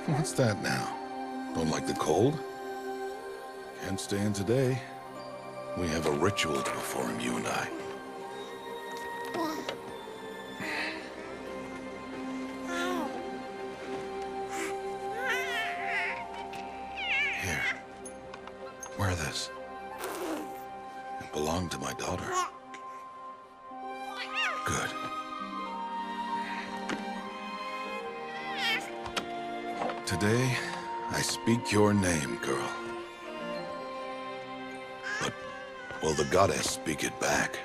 What's that now? Don't like the cold? Can't stay in today. We have a ritual to perform, you and I. Here. Wear this. It belonged to my daughter. Good. Today, I speak your name, girl. But will the goddess speak it back?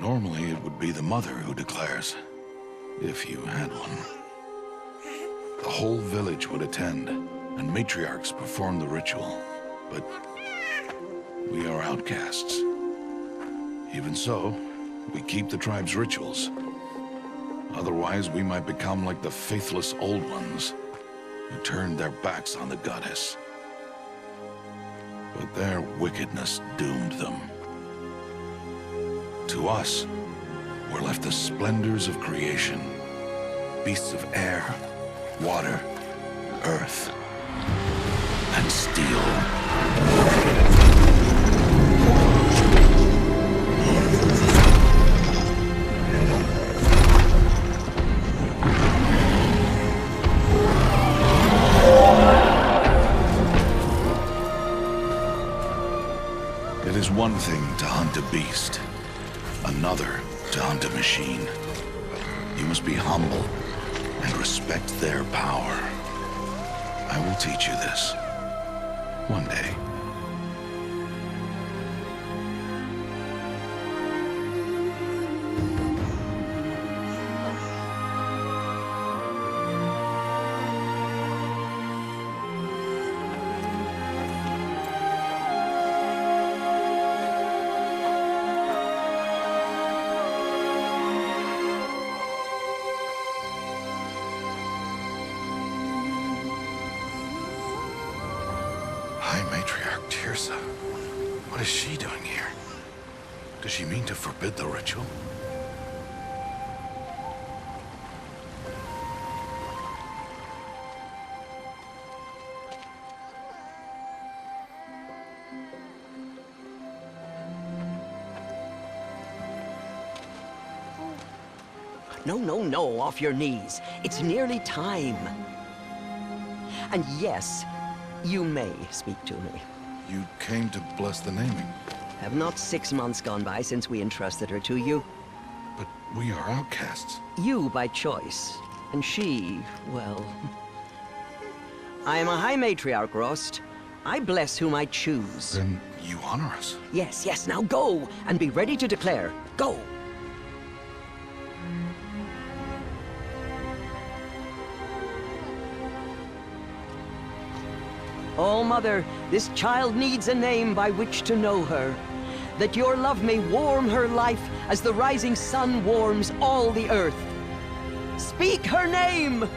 Normally, it would be the mother who declares, if you had one. The whole village would attend, and matriarchs perform the ritual. But we are outcasts. Even so, we keep the tribe's rituals. Otherwise, we might become like the faithless old ones, who turned their backs on the goddess. But their wickedness doomed them. To us, were left the splendors of creation, beasts of air, water, earth, and steel. It is one thing to hunt a beast, another to hunt a machine. You must be humble and respect their power. I will teach you this. One day. High Matriarch Teersa. What is she doing here? Does she mean to forbid the ritual? No, no, no, off your knees. It's nearly time. And yes, you may speak to me. You came to bless the naming, Have not 6 months gone by since we entrusted her to you? but we are outcasts. You by choice, and she, well... I am a High Matriarch, Rost. I bless whom I choose. Then you honor us. Yes, yes, now go, and be ready to declare. Go! Oh, Mother, this child needs a name by which to know her. That your love may warm her life as the rising sun warms all the earth. Speak her name!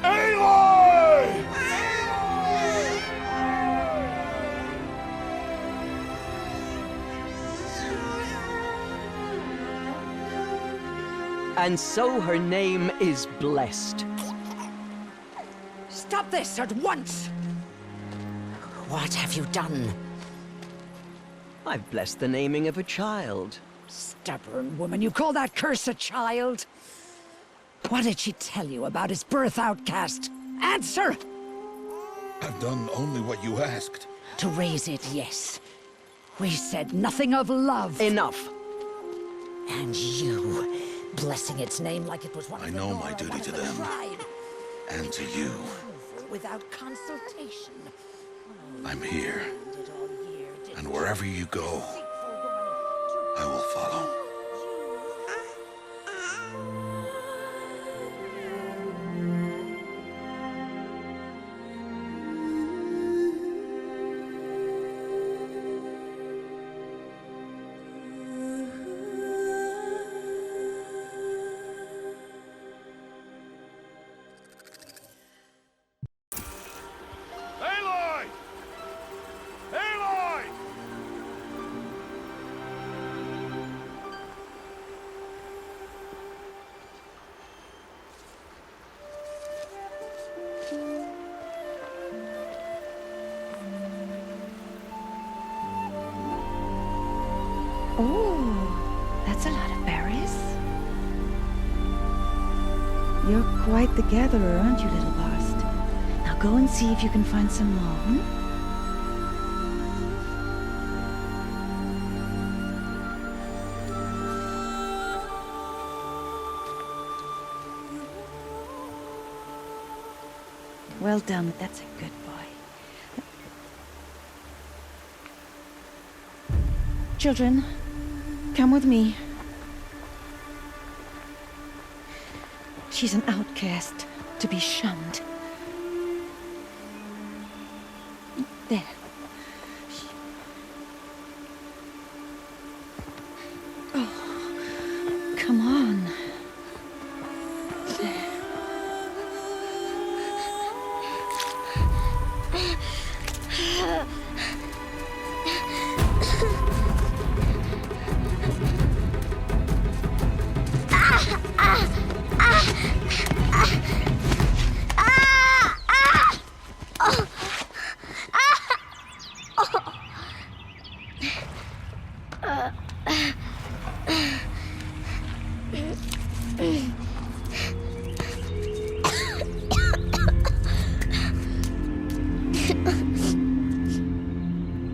Aloy! And so her name is blessed. Stop this at once! What have you done? I've blessed the naming of a child. Stubborn woman, you call that curse a child? What did she tell you about his birth, outcast? Answer! I've done only what you asked. To raise it, yes. We said nothing of love. Enough. And you, blessing its name like it was one of I the know Nora, my duty one of to the them. tribe. And to you. Without consultation. I'm here. Did all year, did And wherever you go, I will follow. Oh, that's a lot of berries. You're quite the gatherer, aren't you, little Bast? Now go and see if you can find some more, hmm? Well done, that's a good boy. Children, come with me. She's an outcast, to be shunned. There. Oh, come on. There.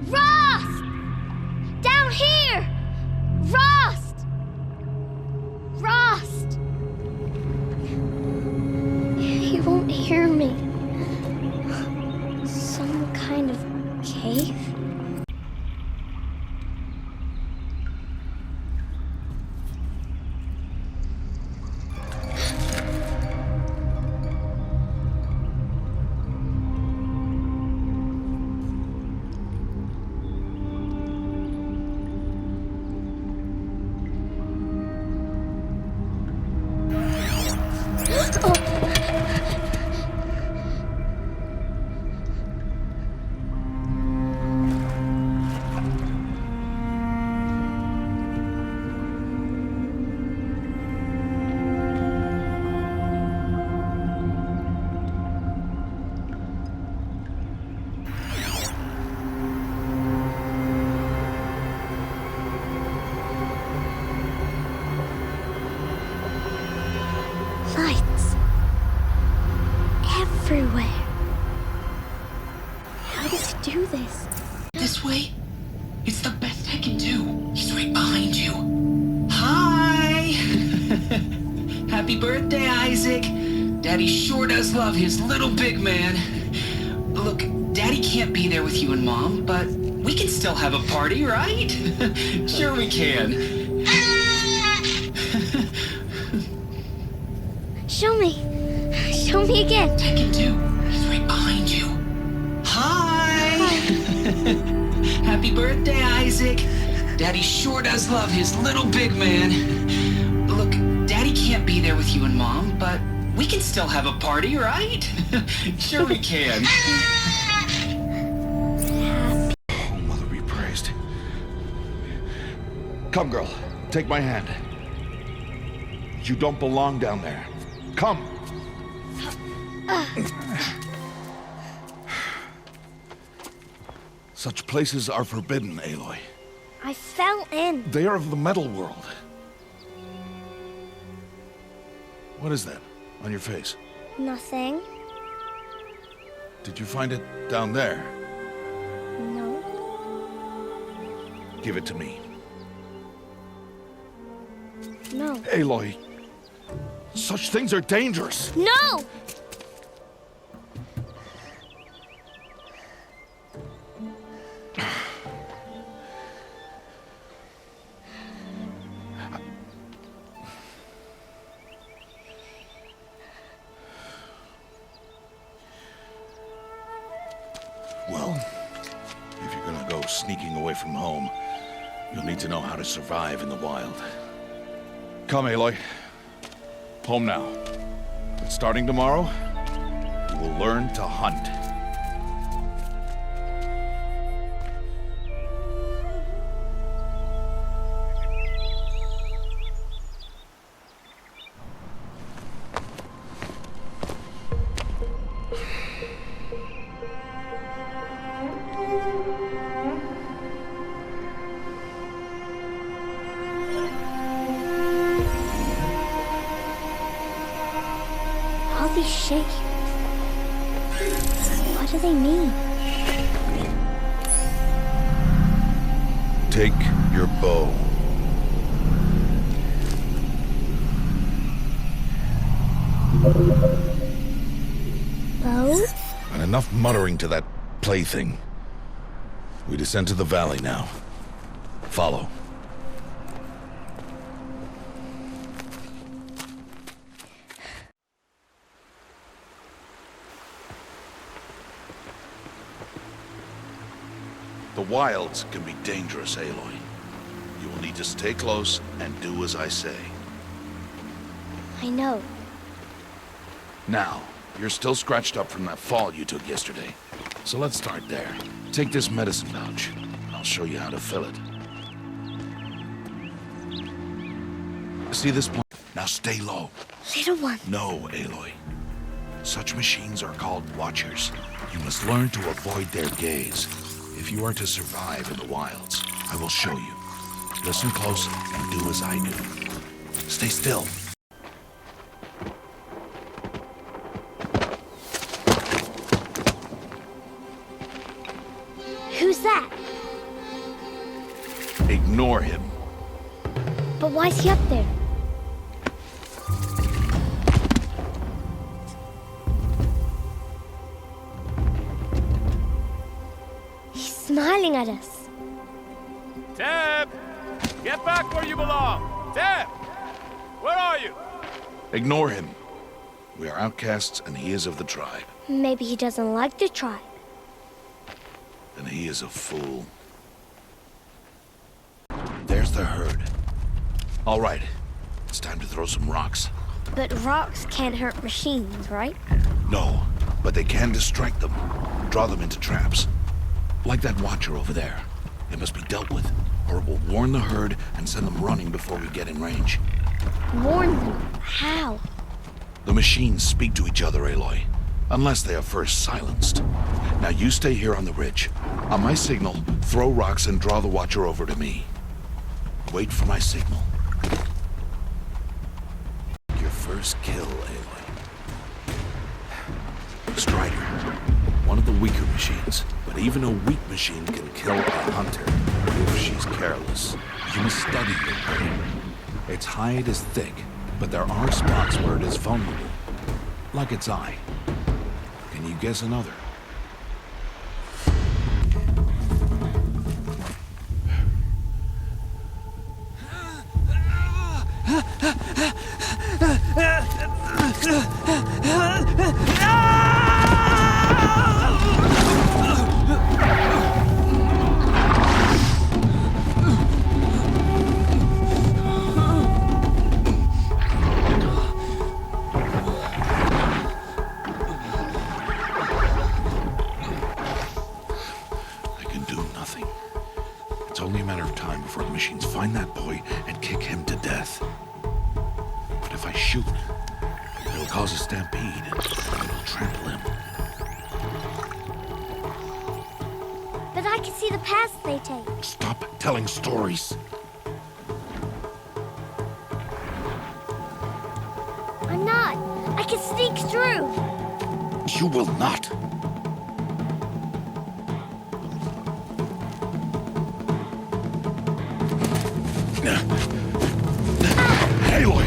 Rost! Down here! Rost! Rost! He won't hear me. Some kind of cave? Lights. Everywhere. How does he do this? This way? It's the best I can do. He's right behind you. Hi! Happy birthday, Isaac. Daddy sure does love his little big man. Look, Daddy can't be there with you and Mom, but we can still have a party, right? Sure we can. Show me. Show me again. I can do. He's right behind you. Hi! Happy birthday, Isaac. Daddy sure does love his little big man. Look, Daddy can't be there with you and Mom, but we can still have a party, right? Sure we can. Oh, Mother be praised. Come, girl. Take my hand. You don't belong down there. Come. Such places are forbidden, Aloy. I fell in. They are of the metal world. What is that on your face? Nothing. Did you find it down there? No. Give it to me. No. Aloy, such things are dangerous. No! Well, if you're gonna go sneaking away from home, you'll need to know how to survive in the wild. Come, Aloy. Home now. But starting tomorrow, you will learn to hunt. be shaking? What do they mean? Take your bow. Bow? And enough muttering to that plaything. We descend to the valley now. Follow. The wilds can be dangerous, Aloy. You will need to stay close and do as I say. I know. Now, you're still scratched up from that fall you took yesterday. So let's start there. Take this medicine pouch. I'll show you how to fill it. See this point? Now stay low. Little one. No, Aloy. Such machines are called Watchers. You must learn to avoid their gaze. If you are to survive in the wilds, I will show you. Listen close and do as I do. Stay still. Who's that? Ignore him. But why is he up there? He's smiling at us. Teb! Get back where you belong! Teb! Where are you? Ignore him. We are outcasts and he is of the tribe. Maybe he doesn't like the tribe. And he is a fool. There's the herd. All right. It's time to throw some rocks. But rocks can't hurt machines, right? No, but they can distract them. Draw them into traps. Like that Watcher over there. It must be dealt with, or it will warn the herd and send them running before we get in range. Warn them. How? The machines speak to each other, Aloy. Unless they are first silenced. Now you stay here on the ridge. On my signal, throw rocks and draw the Watcher over to me. Wait for my signal. Your first kill, Aloy. Strider. One of the weaker machines. But even a weak machine can kill a hunter if she's careless. You must study your prey. Its hide is thick, but there are spots where it is vulnerable. Like its eye. Can you guess another? It's only a matter of time before the machines find that boy and kick him to death. But if I shoot, it'll cause a stampede and it'll trample him. But I can see the paths they take. Stop telling stories. I'm not. I can sneak through. You will not. Aloy!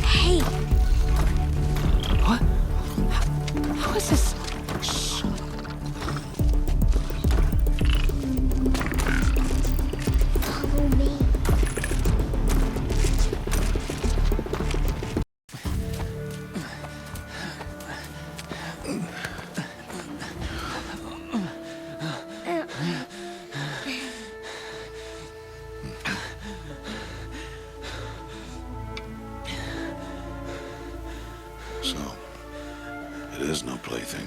Hey, What? How is this? Shh. follow me. So, it is no plaything.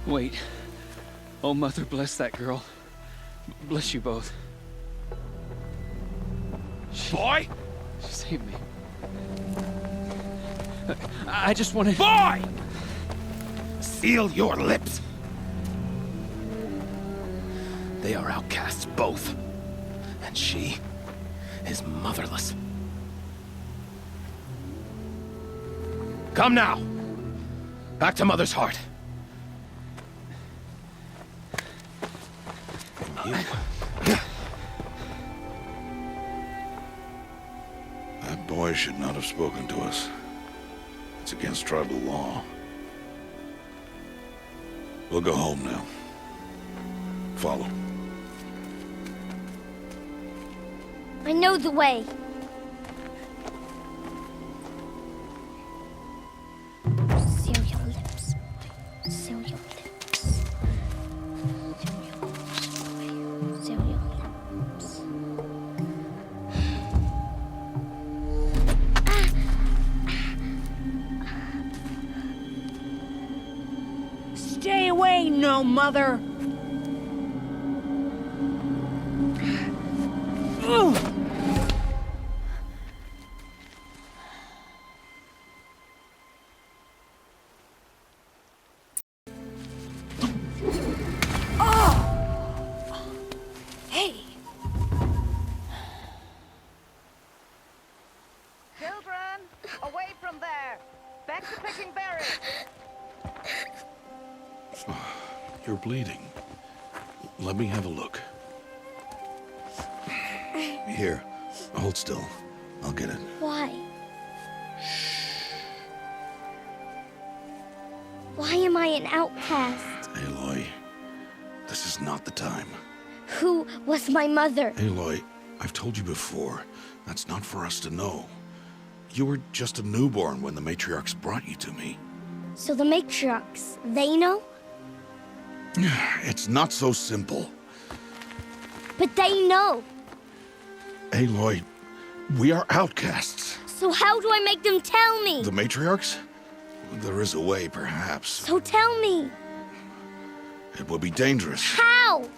Wait. Oh, Mother, bless that girl. Bless you both. Boy! She saved me. I just wanted... Boy! Seal your lips. They are outcasts, both. And she is motherless. Come now. Back to Mother's heart. And you. That boy should not have spoken to us. It's against tribal law. We'll go home now. Follow. I know the way. Seal your lips, boy. Seal your lips. Seal your lips, boy. Seal your lips. Stay away, no mother! Hey! Children, away from there! Back to picking berries! You're bleeding. Let me have a look. Here, hold still. I'll get it. Why? Why am I an outcast? Aloy, this is not the time. Who was my mother? Aloy, I've told you before, that's not for us to know. You were just a newborn when the matriarchs brought you to me. So the matriarchs, they know? It's not so simple. But they know. Aloy, we are outcasts. So how do I make them tell me? The matriarchs? There is a way, perhaps. So tell me. It would be dangerous. How?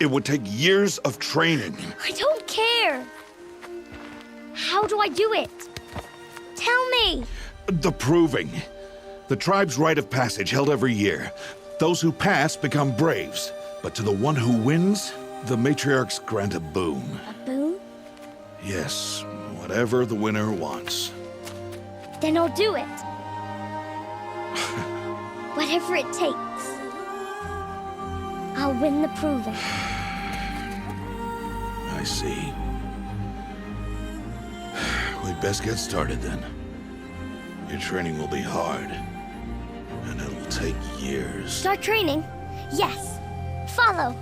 It would take years of training. I don't care. How do I do it? Tell me. The proving. The tribe's rite of passage held every year. Those who pass become braves. But to the one who wins, the matriarchs grant a boon. A boon? Yes, whatever the winner wants. Then I'll do it. Whatever it takes. I'll win the proving. I see. We'd best get started then. Your training will be hard, and it'll take years. Start training? Yes. Follow.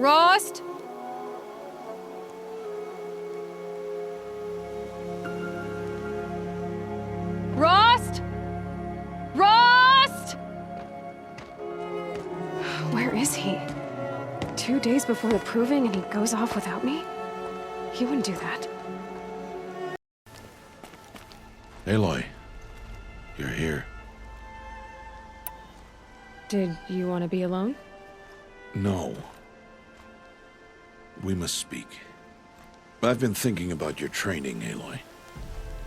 Rost? Rost? Rost? Where is he? 2 days before the proving and he goes off without me? He wouldn't do that. Aloy, you're here. Did you want to be alone? No. We must speak. I've been thinking about your training, Aloy.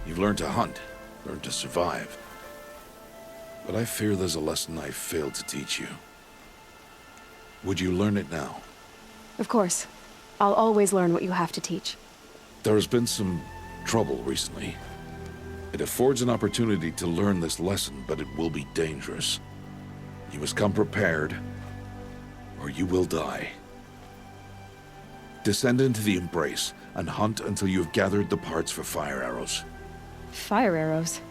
You've learned to hunt, learned to survive. But I fear there's a lesson I failed to teach you. Would you learn it now? Of course. I'll always learn what you have to teach. There has been some trouble recently. It affords an opportunity to learn this lesson, but it will be dangerous. You must come prepared, or you will die. Descend into the Embrace and hunt until you have gathered the parts for fire arrows. Fire arrows?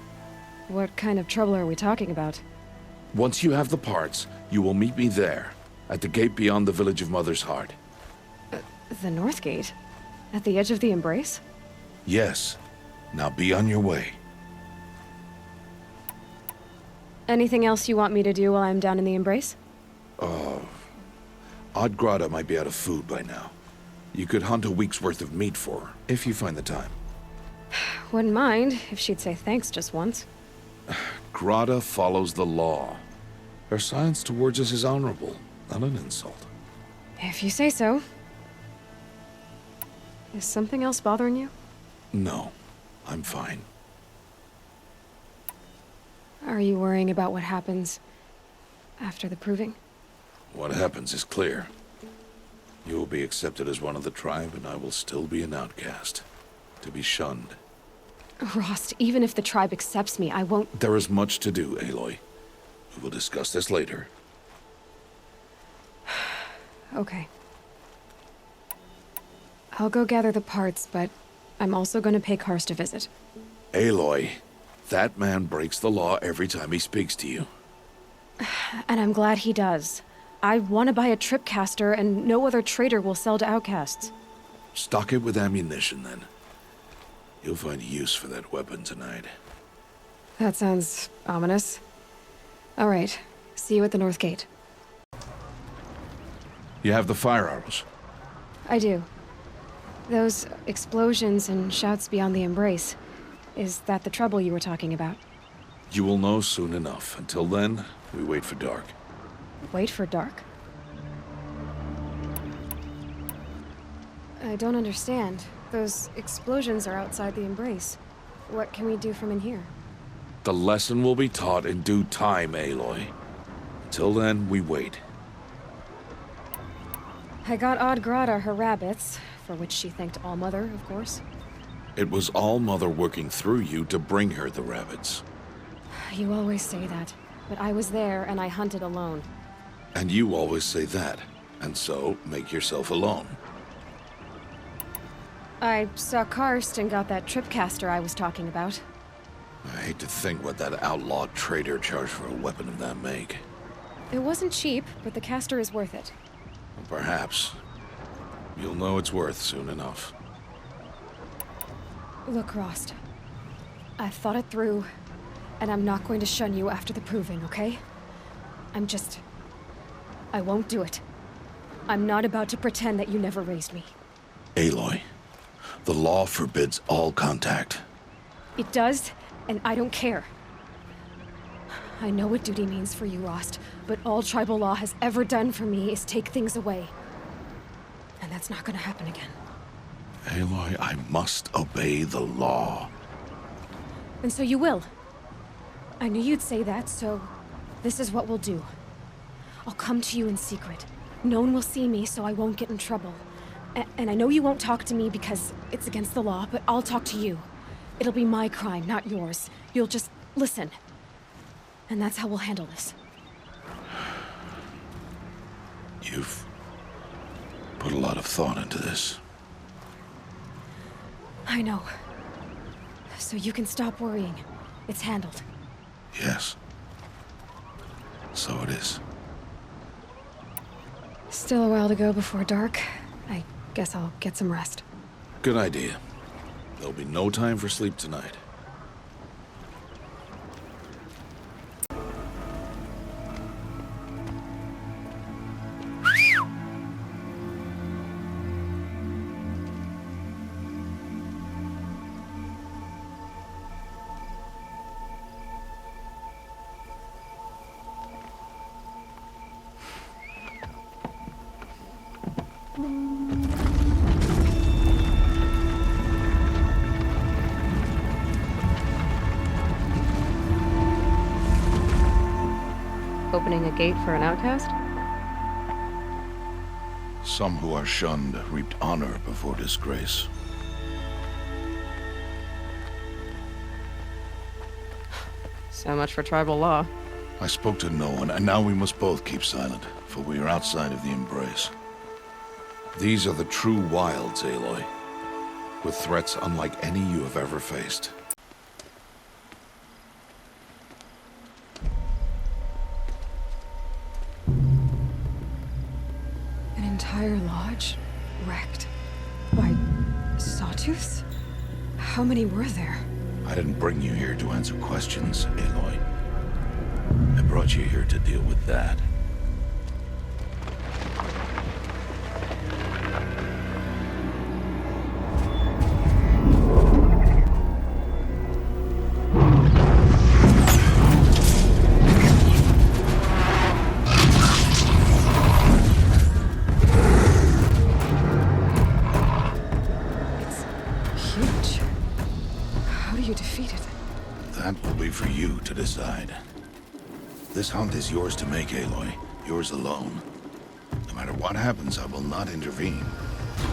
What kind of trouble are we talking about? Once you have the parts, you will meet me there, at the gate beyond the village of Mother's Heart. The North Gate? At the edge of the Embrace? Yes. Now be on your way. Anything else you want me to do while I'm down in the Embrace? Odgrada might be out of food by now. You could hunt a week's worth of meat for her, if you find the time. Wouldn't mind if she'd say thanks just once. Grada follows the law. Her science towards us is honorable, not an insult. If you say so. Is something else bothering you? No, I'm fine. Are you worrying about what happens after the proving? What happens is clear. You will be accepted as one of the tribe, and I will still be an outcast. To be shunned. Rost, even if the tribe accepts me, I won't— There is much to do, Aloy. We will discuss this later. Okay. I'll go gather the parts, but I'm also going to pay Karst a visit. Aloy, that man breaks the law every time he speaks to you. And I'm glad he does. I want to buy a tripcaster, and no other trader will sell to outcasts. Stock it with ammunition, then. You'll find use for that weapon tonight. That sounds ominous. All right. See you at the North Gate. You have the fire arrows. I do. Those explosions and shouts beyond the Embrace. Is that the trouble you were talking about? You will know soon enough. Until then, we wait for dark. Wait for dark? I don't understand. Those explosions are outside the Embrace. What can we do from in here? The lesson will be taught in due time, Aloy. Until then, we wait. I got Odgrada her rabbits, for which she thanked All-Mother, of course. It was All-Mother working through you to bring her the rabbits. You always say that, but I was there and I hunted alone. And you always say that, and so make yourself alone. I saw Karst and got that tripcaster I was talking about. I hate to think what that outlaw trader charged for a weapon of that make. It wasn't cheap, but the caster is worth it. Perhaps. You'll know it's worth soon enough. Look, Rost. I've thought it through, and I'm not going to shun you after the proving, okay? I won't do it. I'm not about to pretend that you never raised me. Aloy, the law forbids all contact. It does, and I don't care. I know what duty means for you, Rost, but all tribal law has ever done for me is take things away. And that's not gonna happen again. Aloy, I must obey the law. And so you will. I knew you'd say that, so this is what we'll do. I'll come to you in secret. No one will see me, so I won't get in trouble. And I know you won't talk to me because it's against the law, but I'll talk to you. It'll be my crime, not yours. You'll just listen. And that's how we'll handle this. You've put a lot of thought into this. I know. So you can stop worrying. It's handled. Yes. So it is. Still a while to go before dark. I guess I'll get some rest. Good idea. There'll be no time for sleep tonight. Opening a gate for an outcast? Some who are shunned reaped honor before disgrace. So much for tribal law. I spoke to no one, and now we must both keep silent, for we are outside of the embrace. These are the true wilds, Aloy, with threats unlike any you have ever faced. An entire lodge wrecked by sawtooths? How many were there? I didn't bring you here to answer questions, Aloy. I brought you here to deal with that. That will be for you to decide. This hunt is yours to make, Aloy. Yours alone. No matter what happens, I will not intervene.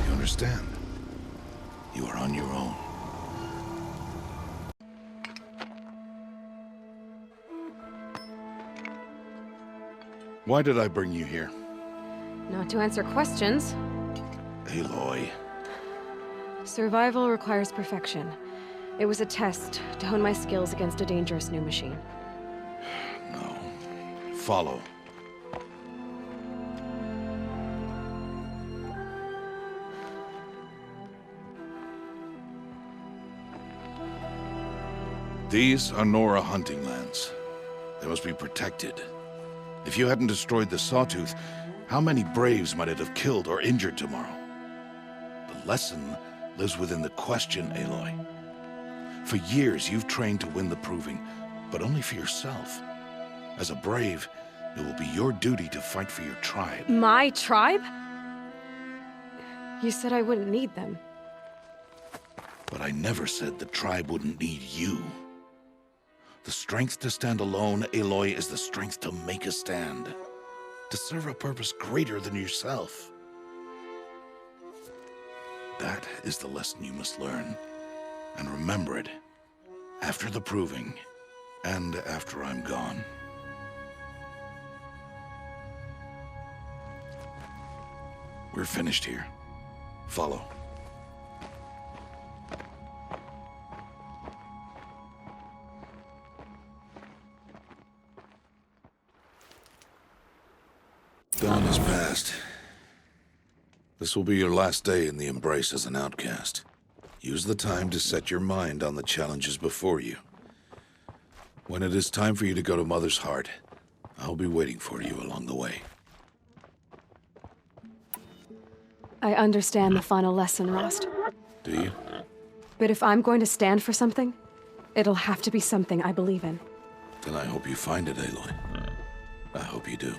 You understand? You are on your own. Why did I bring you here? Not to answer questions. Aloy. Survival requires perfection. It was a test to hone my skills against a dangerous new machine. No. Follow. These are Nora hunting lands. They must be protected. If you hadn't destroyed the Sawtooth, how many Braves might it have killed or injured tomorrow? The lesson lives within the question, Aloy. For years, you've trained to win the Proving, but only for yourself. As a Brave, it will be your duty to fight for your tribe. My tribe? You said I wouldn't need them. But I never said the tribe wouldn't need you. The strength to stand alone, Aloy, is the strength to make a stand. To serve a purpose greater than yourself. That is the lesson you must learn. And remember it, after the Proving, and after I'm gone. We're finished here. Follow. Dawn has passed. This will be your last day in the Embrace as an outcast. Use the time to set your mind on the challenges before you. When it is time for you to go to Mother's Heart, I'll be waiting for you along the way. I understand the final lesson, Rost. Do you? But if I'm going to stand for something, it'll have to be something I believe in. Then I hope you find it, Aloy. I hope you do.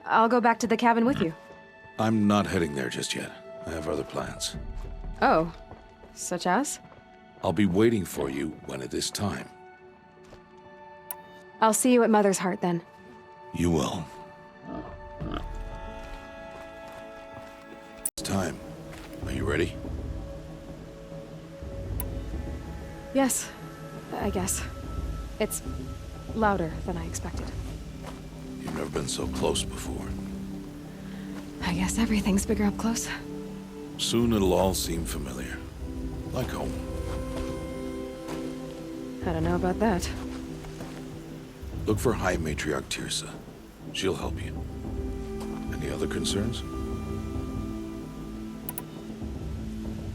I'll go back to the cabin with you. I'm not heading there just yet. I have other plans. Oh, such as? I'll be waiting for you when it is time. I'll see you at Mother's Heart then. You will. It's time. Are you ready? Yes, I guess. It's louder than I expected. You've never been so close before. I guess everything's bigger up close. Soon it'll all seem familiar. Like home. I don't know about that. Look for High Matriarch Tirsa. She'll help you. Any other concerns?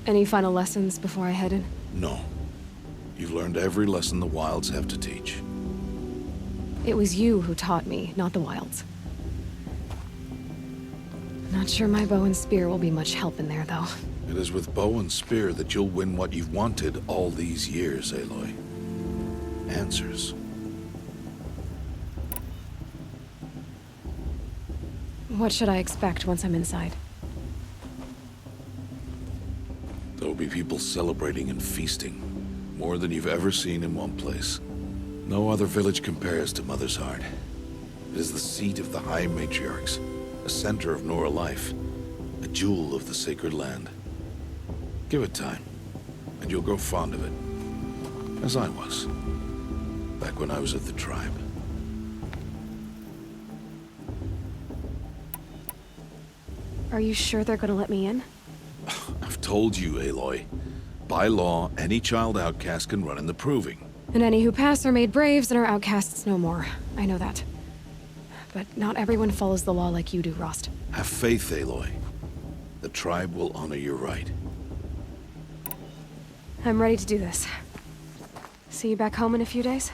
Any final lessons before I head in? No. You've learned every lesson the Wilds have to teach. It was you who taught me, not the Wilds. Not sure my bow and spear will be much help in there, though. It is with bow and spear that you'll win what you've wanted all these years, Aloy. Answers. What should I expect once I'm inside? There will be people celebrating and feasting. More than you've ever seen in one place. No other village compares to Mother's Heart. It is the seat of the High Matriarchs, a center of Nora life, a jewel of the sacred land. Give it time, and you'll grow fond of it. As I was, back when I was at the tribe. Are you sure they're gonna let me in? I've told you, Aloy. By law, any child outcast can run in the Proving. And any who pass are made braves and are outcasts no more. I know that. But not everyone follows the law like you do, Rost. Have faith, Aloy. The tribe will honor your right. I'm ready to do this. See you back home in a few days?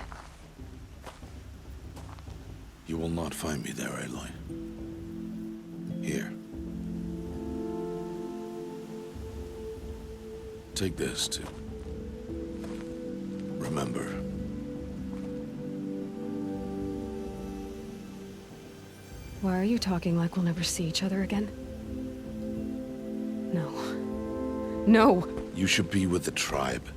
You will not find me there, Aloy. Here. Take this, too. Remember. Why are you talking like we'll never see each other again? No. No! You should be with the tribe.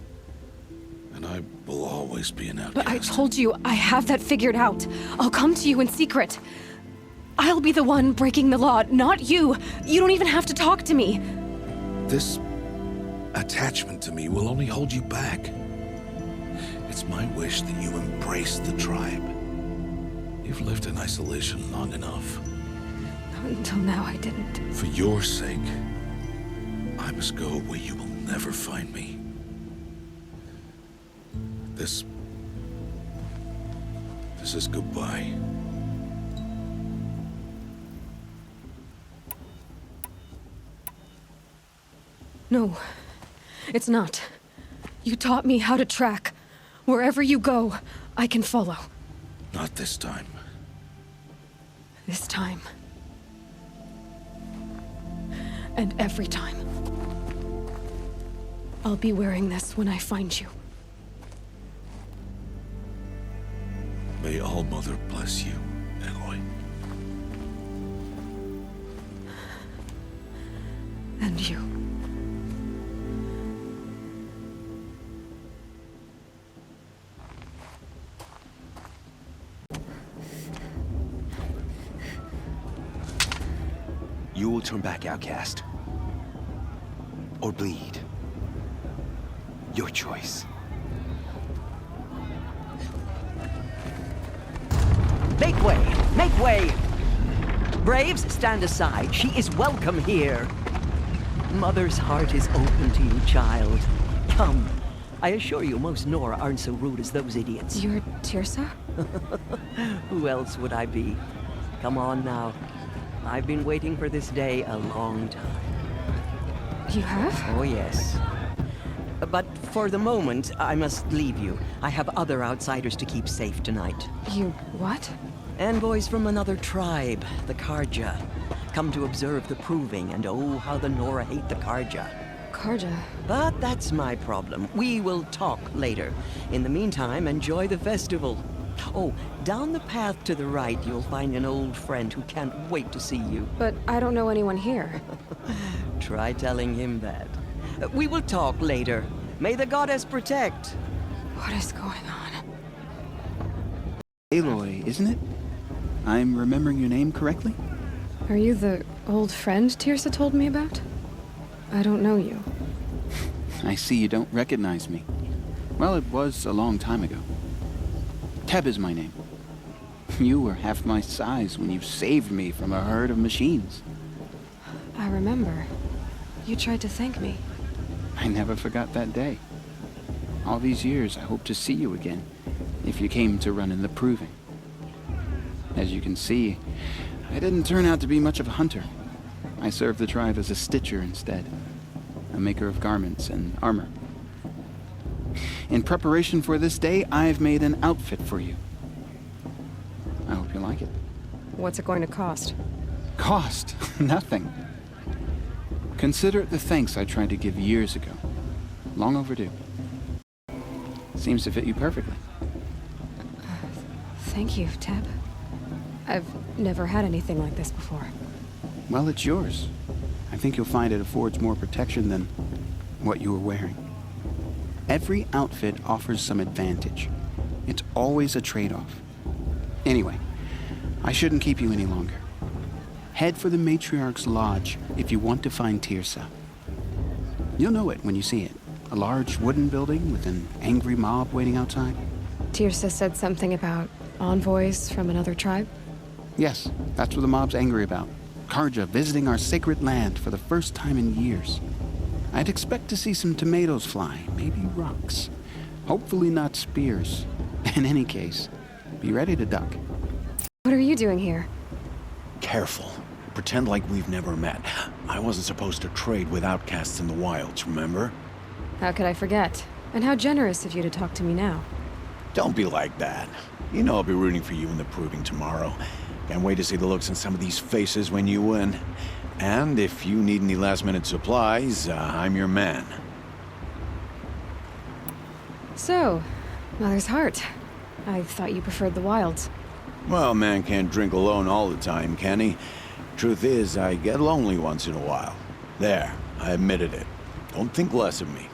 And I will always be an outcast. But I told you, I have that figured out. I'll come to you in secret. I'll be the one breaking the law, not you. You don't even have to talk to me. This attachment to me will only hold you back. It's my wish that you embrace the tribe. You've lived in isolation long enough. Until now, I didn't. For your sake, I must go where you will never find me. This is goodbye. No, it's not. You taught me how to track. Wherever you go, I can follow. Not this time. This time. And every time. I'll be wearing this when I find you. May All-Mother bless you, Aloy. And you. You will turn back, outcast. Or bleed. Your choice. Make way! Make way! Braves, stand aside. She is welcome here. Mother's heart is open to you, child. Come. I assure you, most Nora aren't so rude as those idiots. You're Tirsa? Who else would I be? Come on now. I've been waiting for this day a long time. You have? Oh, yes. But for the moment, I must leave you. I have other outsiders to keep safe tonight. You what? Envoys from another tribe, the Carja. Come to observe the Proving, and oh, how the Nora hate the Carja. Carja? But that's my problem. We will talk later. In the meantime, enjoy the festival. Oh, down the path to the right, you'll find an old friend who can't wait to see you. But I don't know anyone here. Try telling him that. We will talk later. May the goddess protect. What is going on? Aloy, isn't it? I'm remembering your name correctly? Are you the old friend Tirsa told me about? I don't know you. I see you don't recognize me. Well, it was a long time ago. Teb is my name. You were half my size when you saved me from a herd of machines. I remember. You tried to thank me. I never forgot that day. All these years, I hope to see you again, if you came to run in the Proving. As you can see, I didn't turn out to be much of a hunter. I served the tribe as a stitcher instead, a maker of garments and armor. In preparation for this day, I've made an outfit for you. I hope you like it. What's it going to cost? Cost? Nothing. Consider it the thanks I tried to give years ago. Long overdue. Seems to fit you perfectly. Thank you, Teb. I've never had anything like this before. Well, it's yours. I think you'll find it affords more protection than what you were wearing. Every outfit offers some advantage. It's always a trade-off. Anyway, I shouldn't keep you any longer. Head for the Matriarch's Lodge if you want to find Teersa. You'll know it when you see it. A large wooden building with an angry mob waiting outside. Teersa said something about envoys from another tribe? Yes, that's what the mob's angry about. Carja visiting our sacred land for the first time in years. I'd expect to see some tomatoes fly, maybe rocks. Hopefully not spears. In any case, be ready to duck. What are you doing here? Careful. Pretend like we've never met. I wasn't supposed to trade with outcasts in the wilds, remember? How could I forget? And how generous of you to talk to me now. Don't be like that. You know I'll be rooting for you in the proving tomorrow. Can't wait to see the looks on some of these faces when you win. And if you need any last-minute supplies, I'm your man. So, Mother's Heart. I thought you preferred the wilds. Well, a man can't drink alone all the time, can he? Truth is, I get lonely once in a while. There, I admitted it. Don't think less of me.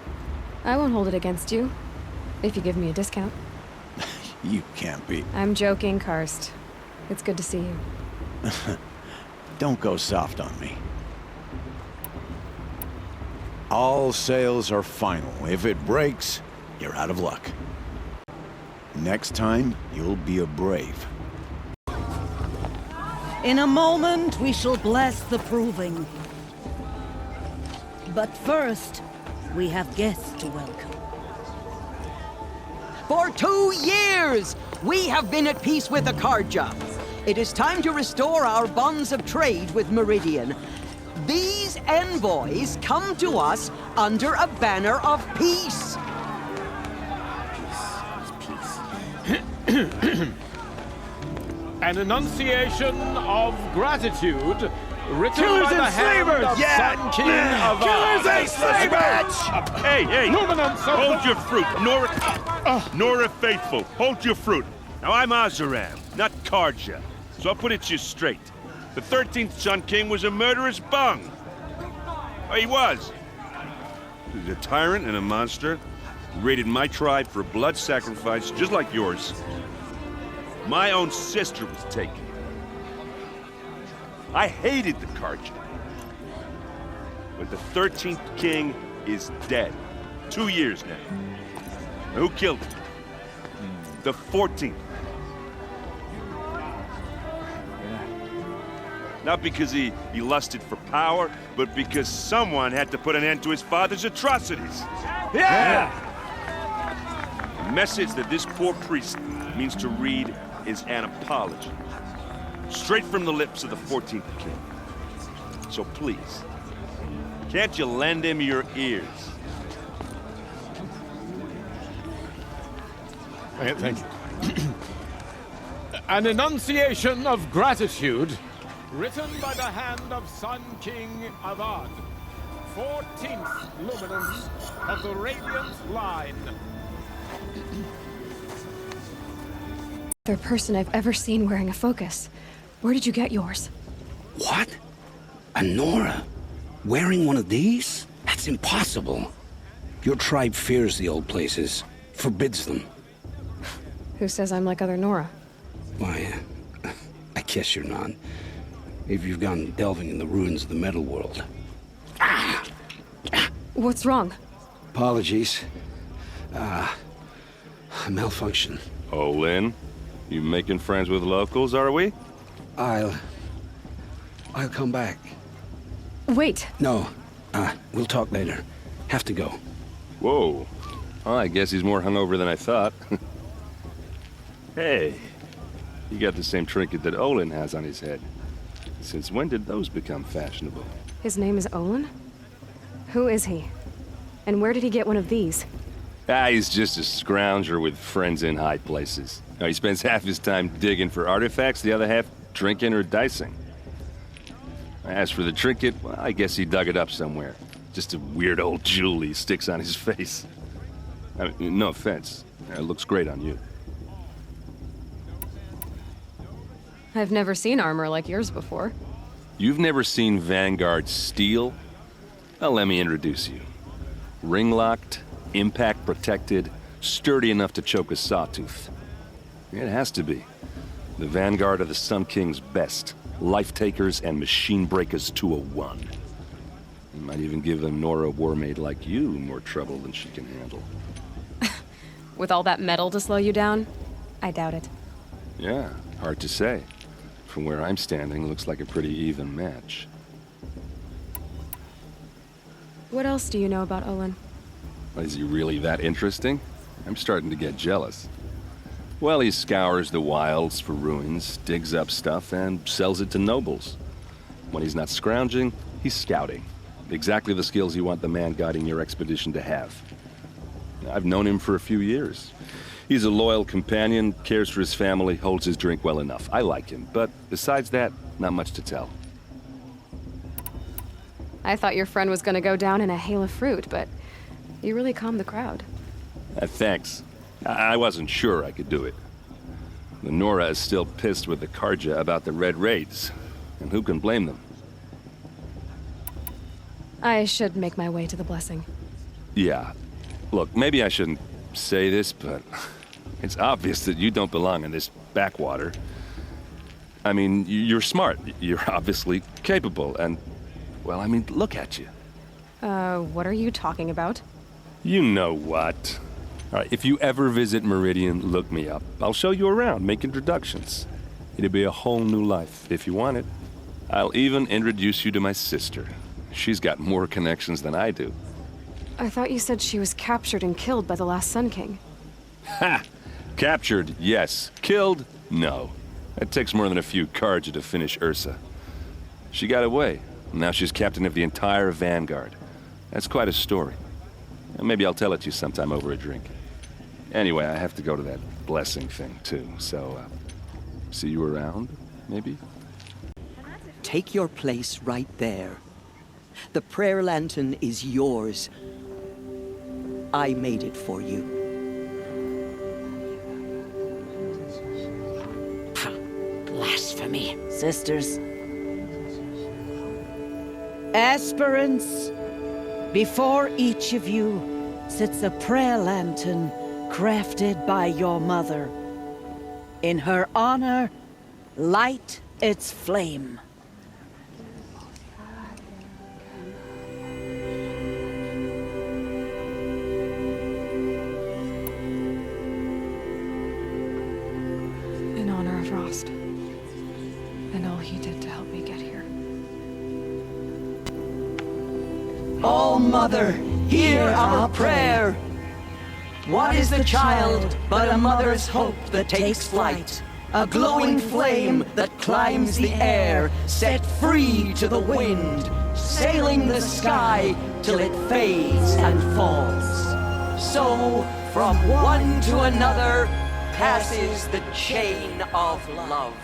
I won't hold it against you, if you give me a discount. You can't be. I'm joking, Karst. It's good to see you. Don't go soft on me. All sales are final. If it breaks, you're out of luck. Next time, you'll be a brave. In a moment, we shall bless the proving. But first, we have guests to welcome. For 2 years, we have been at peace with the Carja. It is time to restore our bonds of trade with Meridian. These envoys come to us under a banner of peace. An enunciation of gratitude written Killers by the and hand slavers! of Yeah! Sun King of Killers and slavers! Hey! Luminance of Hold your fruit, Nora Faithful. Hold your fruit. Now I'm Oseram, not Carja, so I'll put it to you straight. The 13th Sun King was a murderous bung. Oh, he was. He was a tyrant and a monster. He raided my tribe for a blood sacrifice, just like yours. My own sister was taken. I hated the Carja. But the 13th king is dead. 2 years now. Who killed him? The 14th. Not because he lusted for power, but because someone had to put an end to his father's atrocities. Yeah! The message that this poor priest means to read is an apology. Straight from the lips of the 14th king. So please, can't you lend him your ears? Thank you. An enunciation of gratitude written by the hand of Sun King Avad, 14th luminance of the Radiant Line. Third person I've ever seen wearing a focus. Where did you get yours? What? A Nora? Wearing one of these? That's impossible. Your tribe fears the old places, forbids them. Who says I'm like other Nora? Why, I guess you're not. If you've gone delving in the ruins of the metal world. What's wrong? Apologies. A malfunction. Oh, Lynn? You making friends with locals, are we? I'll come back. Wait. No. We'll talk later. Have to go. Whoa. Well, I guess he's more hungover than I thought. Hey. You got the same trinket that Olin has on his head. Since when did those become fashionable? His name is Olin? Who is he? And where did he get one of these? He's just a scrounger with friends in high places. He spends half his time digging for artifacts, the other half drinking or dicing. As for the trinket, well, I guess he dug it up somewhere. Just a weird old jewel he sticks on his face. I mean, no offense. It looks great on you. I've never seen armor like yours before. You've never seen Vanguard steel? Well, let me introduce you. Ring-locked, impact-protected, sturdy enough to choke a sawtooth. It has to be. The Vanguard of the Sun King's best. Life-takers and machine-breakers to a one. You might even give a Nora Warmaid like you more trouble than she can handle. With all that metal to slow you down? I doubt it. Yeah, hard to say. From where I'm standing, looks like a pretty even match. What else do you know about Olin? Is he really that interesting? I'm starting to get jealous. Well, he scours the wilds for ruins, digs up stuff, and sells it to nobles. When he's not scrounging, he's scouting. Exactly the skills you want the man guiding your expedition to have. I've known him for a few years. He's a loyal companion, cares for his family, holds his drink well enough. I like him, but besides that, not much to tell. I thought your friend was gonna go down in a hail of fruit, but you really calmed the crowd. Thanks. I wasn't sure I could do it. The Nora is still pissed with the Carja about the Red Raids, and who can blame them? I should make my way to the blessing. Yeah. Look, maybe I shouldn't say this, but it's obvious that you don't belong in this backwater. I mean, you're smart. You're obviously capable, and, well, I mean, look at you. What are you talking about? You know what. All right, if you ever visit Meridian, look me up. I'll show you around, make introductions. It'll be a whole new life, if you want it. I'll even introduce you to my sister. She's got more connections than I do. I thought you said she was captured and killed by the last Sun King. Ha! Captured, yes. Killed, no. It takes more than a few Carja to finish Ursa. She got away. Now she's captain of the entire Vanguard. That's quite a story. Maybe I'll tell it to you sometime over a drink. Anyway, I have to go to that blessing thing, too. So, see you around, maybe? Take your place right there. The prayer lantern is yours. I made it for you. Blasphemy, sisters. Aspirants, before each of you sits a prayer lantern crafted by your mother. In her honor, light its flame. In honor of Rost. And all he did to help me get here. All Mother, hear our prayer. What is the child but a mother's hope that takes flight? A glowing flame that climbs the air, set free to the wind, sailing the sky till it fades and falls. So, from one to another, passes the chain of love.